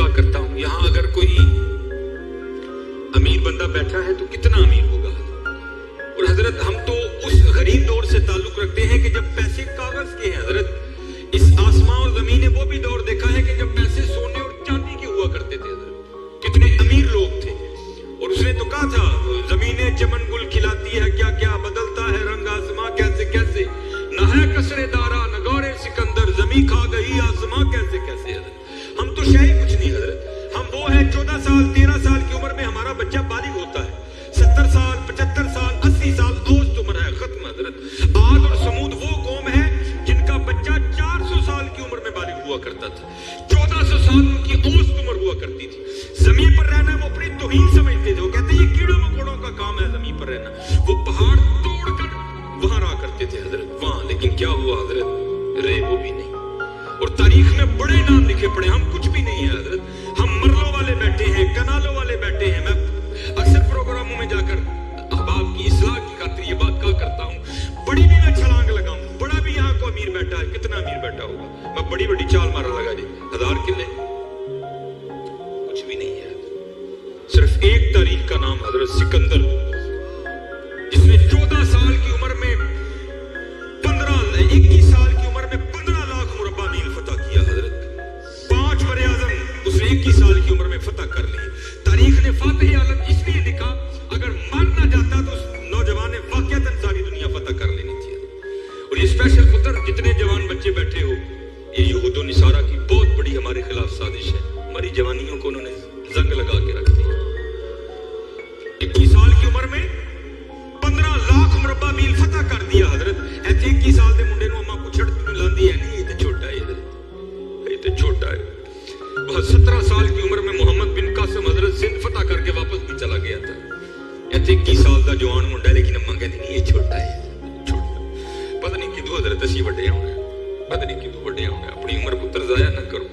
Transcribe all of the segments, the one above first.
कहा करता हूं, यहां अगर कोई अमीर बंदा बैठा है तो कितना अमीर होगा। और हजरत हम तो उस गरीब दौर से ताल्लुक रखते हैं कि जब पैसे कागज के हैं। हजरत इस आसमां और जमीन ने वो भी दौर देखा है कि जब पैसे सोने और चांदी के हुआ करते थे। हजरत कितने अमीर लोग थे। और उसने तो कहा था, जमीनें चमन गुल खिलाती है, क्या क्या बदलता है रंग आसमां कैसे कैसे, न है कसरे दारा न गौरे सिकंदर, जमी खा गई आसमां कैसे कैसे। हजरत हम तो शायद कुछ नहीं हजरत, हम वो है 14 साल 13 साल की उम्र में हमारा बच्चा बालिग होता है, 70 साल 75 साल 80 साल औसत उम्र है खत्म। हजरत आद और समूद वो कौम है जिनका बच्चा 400 साल की उम्र में बालिग हुआ करता था, 1400 साल उनकी औसत उम्र हुआ करती थी। जमीन पर रहना वो अपनी तौहीन समझते थे। वो कहते ये कीड़ों मकोड़ों का काम है जमीन पर रहना। वो पहाड़ तोड़कर वहां रहा करते थे हजरत वहां। लेकिन क्या हुआ हजरत, रहे वो भी नहीं। और तारीख में बड़े नाम लिखे पड़े, हम कुछ भी नहीं है हजरत। हम मरलों वाले बैठे हैं, कनालों वाले बैठे हैं। मैं अक्सर प्रोग्रामों में जाकर अहबाब की इस्लाह की खातिर ये बात कहा करता हूँ, बड़ी भी मैं छलांग लगाऊं, बड़ा भी यहाँ को अमीर बैठा है, कितना अमीर बैठा होगा, मैं बड़ी बड़ी चाल मारा लगा जी 1000 किले, कुछ भी नहीं है। सिर्फ एक तारीख का नाम हजरत सिकंदर, जिसने 14 साल की उम्र में 21 साल की उम्र में 15 लाख मुरब्बा मील फतह किया। हजरत 5 वज़ीर आज़म उसने 21 साल की उम्र में फतह कर ली। तारीख ने फातिह आलम इसलिए लिखा, अगर मर ना जाता तो उस नौजवान ने वाकईतन सारी दुनिया फतह कर लेनी थी। और ये स्पेशल पुत्र, जितने जवान बच्चे बैठे हो, ये यहूद और निसारा की बहुत बड़ी हमारे खिलाफ साजिश है। हमारी जवानियों को उन्होंने जंग लगा के रख दी। 21 साल की उम्र में 15 लाख मुरब्बा मील फतह कर दिया। हजरत ऐसे 21 साल के मुंडे अम्मा कुछड़ लांदी है नहीं, ये तो छोटा है हजरत, ये तो छोटा है। वह 17 साल की उम्र में मोहम्मद बिन कासिम हजरत सिंध फतह करके वापस भी चला गया था। ऐसे 21 साल का जवान मुंडा, लेकिन अम्मा कहती नहीं ये छोटा है, छोटा। पता नहीं किदू हजरत असी बड़े होंगे, पता नहीं किदू बड़े होंगे। अपनी उम्र पुत्र जाया ना करो,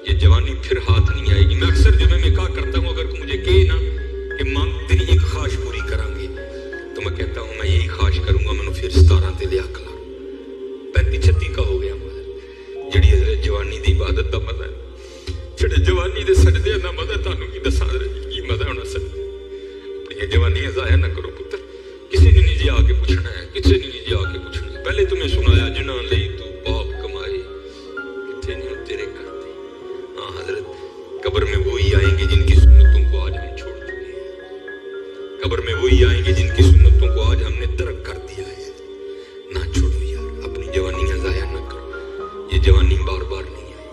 ये जवानी फिर हाथ नहीं आएगी। मैं अक्सर जुमे में कहा करता हूँ, अगर मुझे कहे ना कि मां तेरी एक ख्वाहिश पूरी करांगे, तो मैं कहता हूं मैं यही ख्वाहिश करूंगा, मैंने फिर 17 ते लिया कला 35-36 का हो गया मगर जड़ी हजरत जवानी दी इबादत दा मजा है, जेड़े जवानी दे सजदे दा मजा तानू की दसां हजरत की मजा होना सजदे। अपनी जवानी जाया ना करो पुत्र, किसी ने नहीं जी आके पूछना है, किसी ने नहीं जी आके पूछना है। पहले तुम्हें सुनाया जिना लई तू बाप कमाए किथे नहीं तेरे करते। हां हजरत कब्र में वही आएंगे जिनकी सुन्नतों को आज हम छोड़ चुके हैं, कब्र में वही आएंगे जिनकी सुन्नतों को आज हमने तर्क कर दिया है। ना छोड़ो यार, अपनी जवानियां जाया ना करो, ये जवानी बार बार नहीं आई,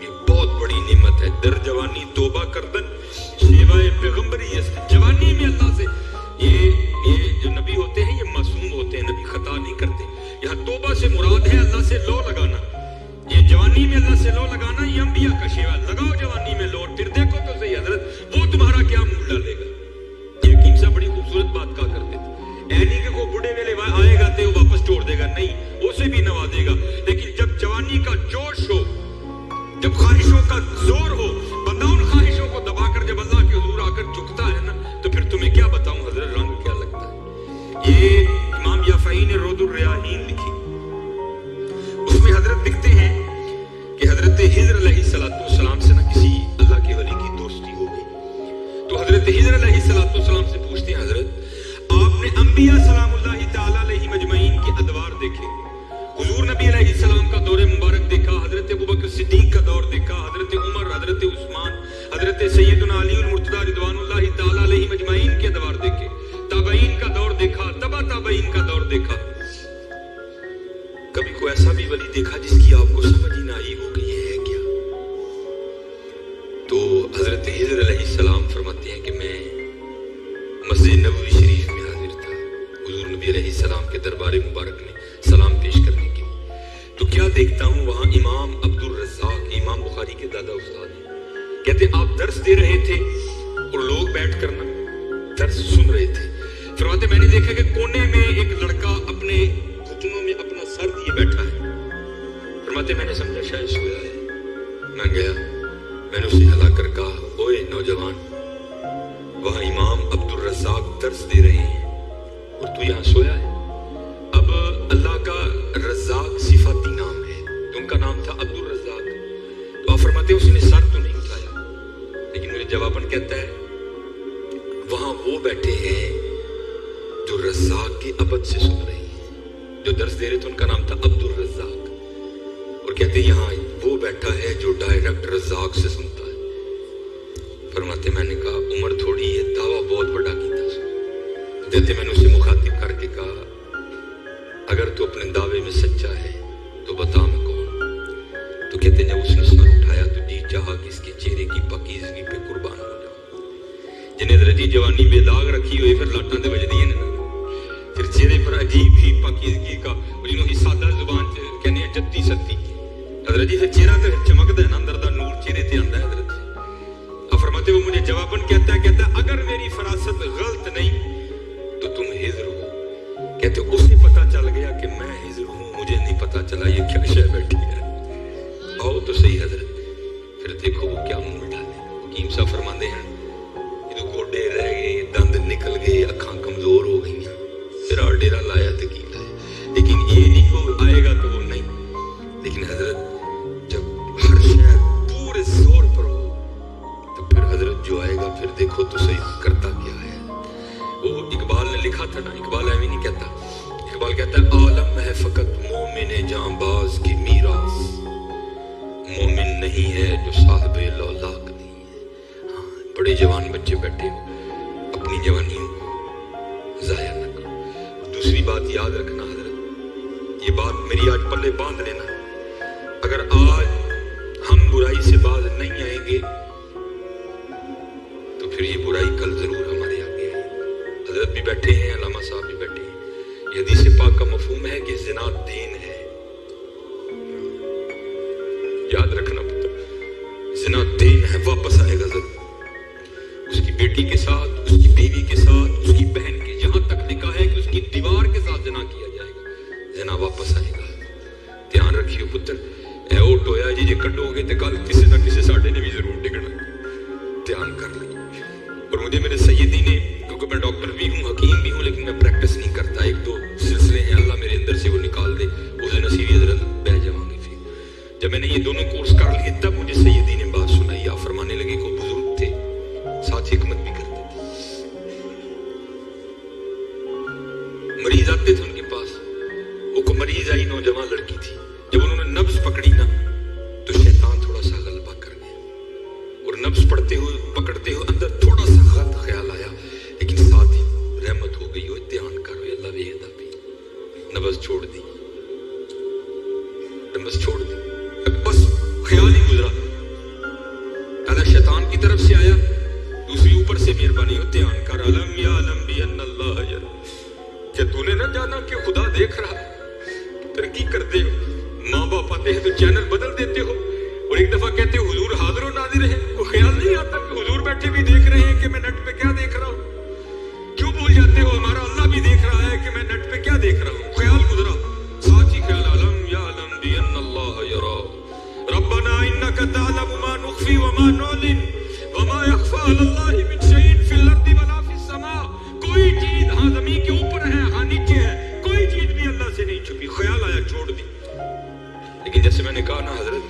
ये बहुत बड़ी नेमत है। दर जवानी तौबा करदन सेवाए पैगंबरी। जवानी में अल्लाह से ये जो नबी होते हैं ये मासूम होते हैं, नबी खता नहीं करते। यहाँ तौबा से मुराद है अल्लाह से लो लगाना। ये जवानी में अल्लाह से लो लगाना ये अंबिया का शेवा। लगाओ जवानी में लो, फिर देखो तो सही हजरत वो तुम्हारा क्या मुंह डालेगा। बड़ी खूबसूरत बात कहा करते थे, ऐनी के को बुढ़े वेले आएगा तो वो वापस छोड़ देगा नहीं, उसे भी नवाजेगा। लेकिन जब जवानी का जोश हो, जब ख्वाहिशों का जोर हो, बंदा उन ख्वाहिशों को दबाकर जब अल्लाह के हुजूर आकर झुकता है ना, तो फिर तुम्हें क्या बताऊं हजरत रंग क्या लगता है। ये इमाम याफई ने रोदुर रियाहीन लिखी, उसमें हजरत लिखते हैं कि हजरत हिज्र अलैहिस्सलाम से ना किसी अल्लाह के वली की दोस्ती हो गई, तो हजरत हिज्र अलैहिस्सलाम से पूछते हैं, हजरत आपने अंबिया सलामुल्लाहि तआला अलैहि मजमईन के अदवार देखे, हुजूर नबी अलैहिस्सलाम का दौरे मुबारक देखा, हजरत अबू बकर सिद्दीक का दौर देखा, हजरत उमर, हजरत उस्मान, हजरत सैयदना अली मुर्तदा रिदवानुल्लाहि तआला अलैहि मजमईन के अदवार देखे, ताबईन का दौर देखा, तबा ताबईन का दौर देखा, कभी कोई ऐसा भी वली देखा जिसकी आपको समझ ही ना आई हो कि ये है क्या। तो हजरत हिज्र अलैहिस्सलाम फरमाते हैं कि मैं मस्जिद नबवी शरीफ में हाजिर था, हुजूर नबी अलैहिस्सलाम के दरबार मुबारक में सलाम पेश करने के लिए। तो क्या देखता हूँ वहाँ इमाम अब्दुल रज़्ज़ाक, इमाम बुखारी के दादा उस्ताद हैं, कहते आप दर्स दे रहे थे और लोग बैठ कर ना दर्स सुन रहे थे। फरमाते मैंने देखा कि कोने में एक लड़का अपने घुटनों में अपना सर दिए बैठा है। फरमाते मैंने समझा शायद सोया है। मैं गया, मैंने उसे हिला कर कहा, ओए नौजवान, वहां इमाम अब्दुल रज़्ज़ाक दर्स दे रहे हैं और तू यहाँ सोया है। अब अल्लाह का रज़्ज़ाक सिफाती नाम है, तो उनका नाम था अब्दुल रज़्ज़ाक। तो आप फरमाते उसने सर तो नहीं उठाया, कहता है वहां वो बैठे हैं जो रज़ाक की अबद से सुन रहे हैं, जो दर्स दे रहे थे उनका नाम था अब्दुल रज़ाक, और कहते हैं यहाँ वो बैठा है जो डायरेक्ट रज़ाक से सुनता है। फरमाते मैंने कहा उम्र थोड़ी है, दावा बहुत बड़ा किया। कहते मैंने उसे मुखातिब करके कहा अगर तू अपने दावे में सच्चा है तो बता मैं कौन। तो कहते जब उसने सर उठाया तो जी चाहा कि इसके चेहरे की पाकीज़गी पे कुर्बान हो जाऊं। जिन्हें दरजी जवानी बेदाग रखी हुई फिर लाटां दे वजदी है ना, फिर चेहरे पर अजीब ही पाकीज़गी का जिन्हों ही सादा जुबान च कहने जद्दी सत्ती हजरत जी से चेहरा तो चमकदा है ना, अंदर दा नूर चेहरे ते आंदा है हजरत जी। फरमाते वो मुझे जवाबन कहता है अगर मेरी फरासत गलत नहीं तो तुम हिजर हो। कहते उसे पता चल गया कि मैं हिजर हूं, मुझे नहीं पता चला ये क्या शय बैठी है। आओ तो सही हजरत, फिर देखो वो क्या मुंह डाले। हकीम साहब फरमाते हैं ये गोडे रह गए, दंद निकल गए, अखां कमजोर हो गई, फिर डेरा लाया तो की लाया, लेकिन ये नहीं वो आएगा तो वो नहीं। लेकिन हजरत जब हर शय पूरे जोर पर हो तो फिर हजरत जो आएगा फिर देखो तो सही करता क्या है। वो इकबाल ने लिखा था ना, इकबाल ऐਵੇਂ नहीं कहता, इकबाल कहता है आलम है फकत मोमिन जांबाज की मीरास, मोमिन नहीं है जो साहिबे लौलाक नहीं है। हाँ, बड़े जवान बच्चे बैठे हो, अपनी जवानियों को जाया न करो। दूसरी बात याद रखना हजरत, ये बात मेरी आज पल्ले बांध लेना, अगर आज हम बुराई से बाज नहीं आएंगे तो फिर ये बुराई कल जरूर हमारे आगे आएगी। हजरत भी बैठे हैं, अल्लामा साहब भी बैठे हैं। ये हदीस पाक का मफहूम है कि ज़िना दीन है, याद रखना पुत्र, ज़िना दीन है, वापस आएगा जरूर। उसकी बेटी के साथ, उसकी बीवी के साथ, उसकी बहन के, जहां तक लिखा है कि उसकी दीवार के साथ ज़िना किया जाएगा, ज़िना वापस आएगा। ध्यान रखियो पुत्र, ए ओट होया जी जे कटोगे तो कल किसी ना किसी साडे ने भी जरूर डिगना, ध्यान कर ले। और मुझे मेरे सैयदी ने, क्योंकि मैं डॉक्टर भी हूँ, हकीम भी हूँ, लेकिन मैं प्रैक्टिस नहीं करता, एक दो सिलसिले हैं अल्लाह मेरे अंदर से वो निकाल दे, उस दिन नसीबी हजरत बह जाऊंगे। फिर जब मैंने ये दोनों कोर्स कर लिए तब मुझे सैयदी ने बात सुनाई, आप फरमाने लगे को बुजुर्ग थे साथ हिकमत भी करते थे, मरीज आते थे उनके पास, वो को मरीज आई नौजवान लड़की थी, जब उन्होंने नब्ज पकड़ी ना तो शैतान थोड़ा सा गलबा कर गया, और नब्ज पढ़ते हुए पकड़ते हुए अंदर थोड़ा सा गलत ख्याल आया, लेकिन साथ ही रहमत हो गई, ध्यान करो अल्लाह वेदा भी, नब्ज छोड़ दी, नब्ज छोड़ दी, बस ख्याल ही गुजरा, पहला शैतान की तरफ से आया, दूसरी ऊपर से मेहरबानी हो, ध्यान कर अलम या अलम भी अन्नल्लाह यरा, क्या तूने ना जाना कि खुदा देख रहा है। तरक्की करते हो, माँ बाप आते हैं तो चैनल बदल देते हो, और एक दफा कहते हो हुजूर हाजिर नाजिर है, वो ख्याल नहीं आता कि हुजूर बैठे भी देख रहे हैं कि मैं नेट पे क्या देख रहा हूँ। क्यों भूल जाते हो हमारा अल्लाह भी देख रहा है कि मैं नेट पे क्या देख रहा हूँ। ख्याल गुजरा, साथ ही ख्याल अलम या अलम भी अन्नल्लाह यरा रब्बना इन्नका तअलमु मा नुख्फी व मा नुलिन व मा यख्फा अलल्लाहि मिन शैइन फिल अर्दि वला फिस समा। कोई चीज हाँ ज़मीन के ऊपर है, हाँ नीचे है, कोई चीज भी अल्लाह से नहीं छुपी। ख्याल आया, छोड़ दी। लेकिन जैसे मैंने कहा ना हजरत,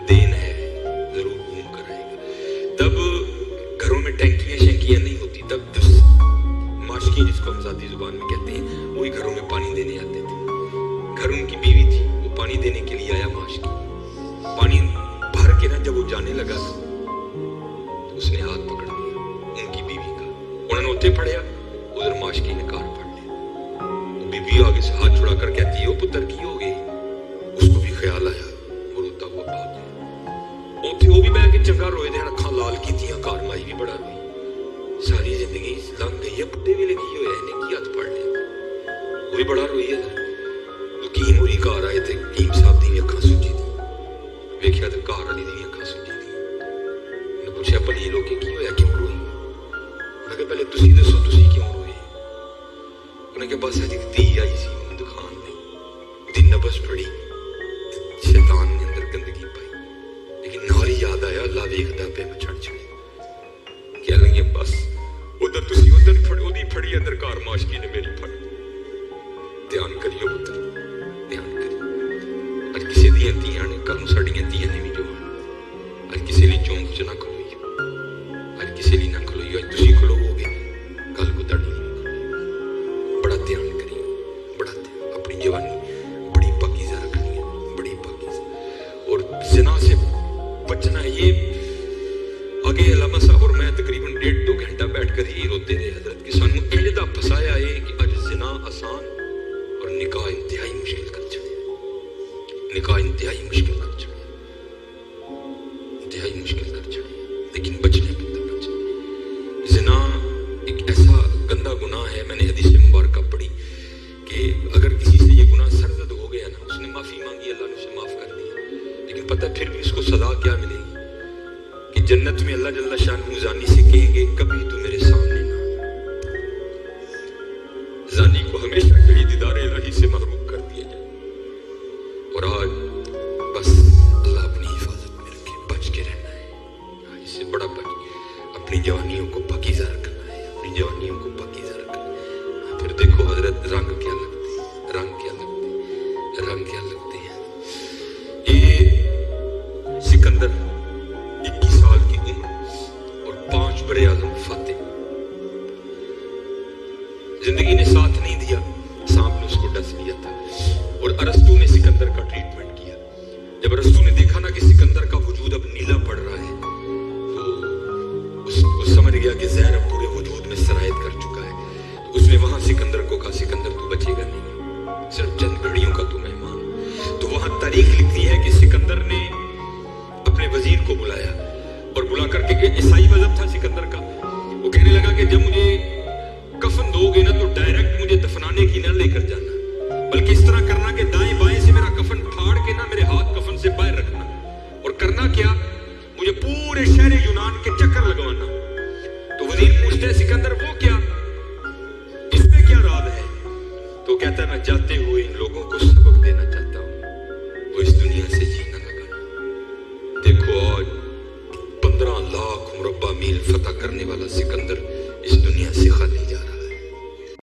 देन है जरूर घूम कर आएगा। तब घरों में टैंकियां शैंकियां नहीं होती, तब माशकी जिसको हम सादी जुबान में कहते हैं, वही घरों में पानी देने आते थे। घर उनकी बीवी थी, वो पानी देने के लिए आया माशकी, पानी भर के ना जब वो जाने लगा तो उसने हाथ पकड़ लिया उनकी बीवी का, उन्होंने उत्ते पड़िया, उधर माशकी ने कार पड़ लिया, बीबी आगे से हाथ छुड़ा कर कहती है, ओ पुत्र की हो गई। उसको भी ख्याल आया, वो रोता हुआ बात उत्थे वो भी बह के चंगा रोए दे, अखां लाल कीतियां, कार माई भी बड़ा रोई, सारी जिंदगी लंघ गई है, बुढ़े भी लगी होया, इन्हें की हाथ पड़ लिया, वो भी बड़ा रोई है। हकीम होरी घर आए थे, हकीम साहब दी अखां सुजी थी, वेख्या तो घर वाली दी अखां सुजी थी, उन्हें पूछा भली लोग की होया, क्यों रोई। उन्हें कहा पहले तुसी दसो तुसी क्यों रोए। उन्हें कहा बस अजी धी आई सी मैनूं दिखाण लई, दी नब्ज पड़ी, शैतान ने अंदर गंदगी पाई, लेकिन नाल ही याद आया अल्लाह वेखदा पे मैं छड़ छड़े कह लगे बस उधर तुसी उधर ओदी फड़ी अंदर कार माशकी ने मेरी फड़। ध्यान करियो पुत्र, ध्यान करियो। अज किसी दी धीआं ने, कल नूं साडीआं धीआं ने भी जो अज किसी लिए चौंक च ना खलोईओ, अज किसी जिना से बचना है। ये आगे अल्लामा साहब और मैं तकरीबन 1.5-2 घंटा बैठकर ही रोते रहे हजरत कि सानू इंजदा फसाया है कि अज जिना आसान और निकाह इंतहाई मुश्किल कर छड़े, निकाह इंतहाई मुश्किल कर छड़े, इंतहाई मुश्किल कर छड़े। लेकिन बचने बंदा बचे। जिना एक ऐसा गंदा गुनाह है, मैंने हदीस मुबारक पढ़ी कि अगर किसी से ये गुनाह सरजद हो गया ना, उसने माफी मांगी, अल्लाह ने उसे माफ कर दिया, लेकिन पता फिर भी उसको सजा क्या मिलेगी कि जन्नत में अल्लाह जल्ला शान जानी से कहेंगे कभी तू मेरे सामने ना। जानी को हमेशा के लिए दीदार इलाही से महरूम कर दिया जाए। और आज बस अल्लाह अपनी हिफाजत में रखे, बच के रहना है। इससे बड़ा बच अपनी जवानियों को पाकीज़ा रखना है, अपनी जवानियों को पाकीज़ा रखना है। फिर देखो हजरत रंग क्या लगते हैं, रंग क्या लगते हैं, रंग क्या लगते हैं। ये सिकंदर 21 साल की उम्र और 5 बड़े आजम फातिह। जिंदगी ने साथ नहीं दिया, सांप ने उसको डस लिया था। और अरस्तु ने सिकंदर का ट्रीटमेंट किया। जब अरस्तु ने देखा ना कि सिकंदर का वजूद अब नीला पड़ रहा है, तो उसको समझ गया कि जहर अब पूरे वजूद में सरायत कर चुका है। तो उसने वहां सिकंदर को कहा, सिकंदर तू बचेगा नहीं, सिर्फ चंद घड़ियों का तू मेहमान। तो वहां तारीख लिखती है कि सिकंदर ने अपने वजीर को बुलाया और बुला करके के ईसाई मजहब था सिकंदर का। वो कहने लगा कि जब मुझे कफन दोगे ना तो डायरेक्ट मुझे दफनाने की ना लेकर जाना, बल्कि इस तरह करना कि दाएं बाएं से मेरा कफन फाड़ के ना मेरे हाथ कफन से बाहर रखना। और करना क्या, मुझे पूरे शहर यूनान के चक्कर लगवाना। तो वजीर पूछते हैं सिकंदर वो क्या, इसमें क्या राज है? तो कहता है मैं जाते हुए इन लोगों को सबक देना चाहता हूं, वो इस दुनिया से जीना लगाना। देखो आज 15 लाख मुरब्बा मील फतह करने वाला सिकंदर इस दुनिया से खाली जा